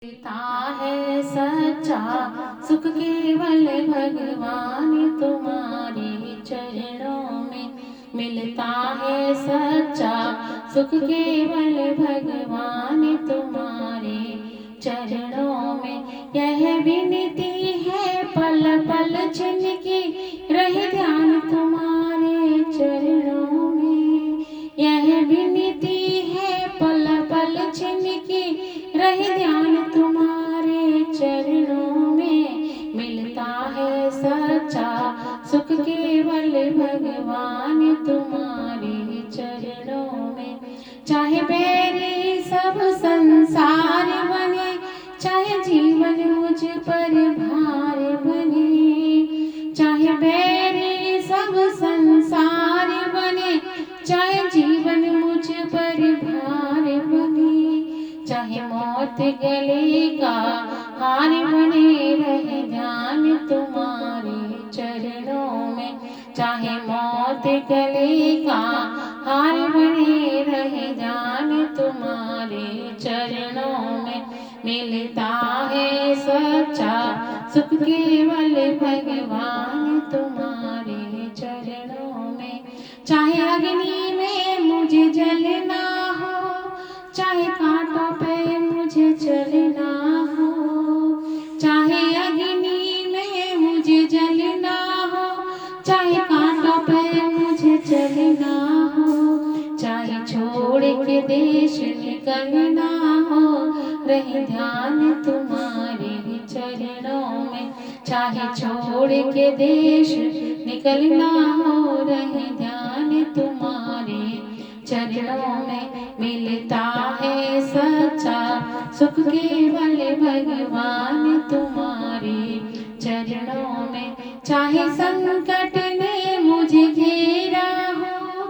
मिलता है सच्चा सुख केवल भगवान तुम्हारे चरणों में। मिलता है सच्चा सुख केवल भगवान तुम्हारे चरणों में। यह विनती है पल पल जिनकी रहे ध्यान तुम्हारे चरणों में। यह विनती है पल पल जिनकी रहे ध्यान तुम्हारे चरणों में। मिलता है सच्चा सुख केवल भगवान तुम्हारे चरणों में। चाहे बैरी सब संसार बने, चाहे जीवन मुझ पर भार बने। चाहे बैरी सब संसार बने, चाहे जीवन मुझ पर भार बने। चाहे मौत गले का हार बने, रहे ध्यान तुम्हारे चरणों में। चाहे मौत गले का हार बने, रहे ध्यान तुम्हारे चरणों में। मिलता है सच्चा सुख केवल भगवान तुम्हारे चरणों में। चाहे अग्नि में मुझे जलना हो, चाहे कांटों पे मुझे चलना हो। चाहे अग्नि में मुझे जलना हो, चाहे कांटों पे मुझे चलना हो। चाहे छोड़ के देश निकलना हो, रहे ध्यान तुम्हारे चरणों में। चाहे छोड़ के देश निकलना हो, रहे ध्यान तुम्हारे चरणों में। मिलता है सच्चा सुख केवल भगवान तुम्हारे चरणों में। चाहे संकट ने मुझे घेरा हो,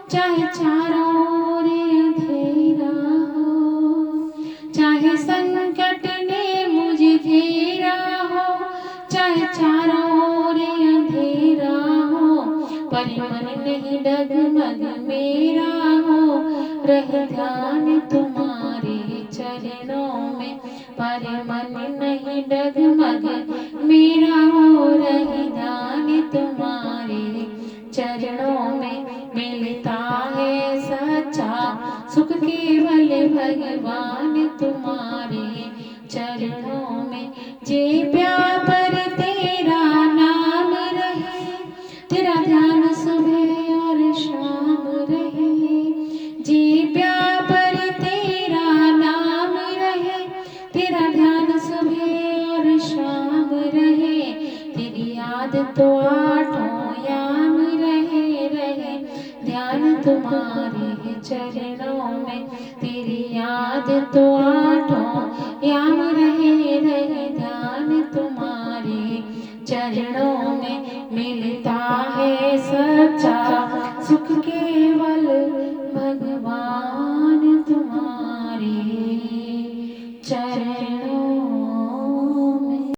चाहे चारों ओर अंधेरा हो। चाहे संकट ने मुझे घेरा हो, चाहे चारों ओर अंधेरा हो। पर मन नहीं डगमग मेरा हो, रहे ध्यान तुम्हारे चरणों में। पर मन नहीं डगमग मेरा हो, रहे ध्यान तुम्हारे चरणों में। मिलता है सच्चा सुख केवल भगवान तुम्हारे चरणों में। जे प्यार तेरा नाम रहे, तेरा ध्यान सुबह और शाम रहे। जे प्यार तेरा नाम रहे, तेरा ध्यान सुबह और शाम रहे। तेरी याद तो आठों याम रहे, रहे ध्यान तुम्हारे चरणों में। तेरी याद तो आठों याम रहे, रहे ध्यान तुम्हारे चरणों में। मिलता है सच्चा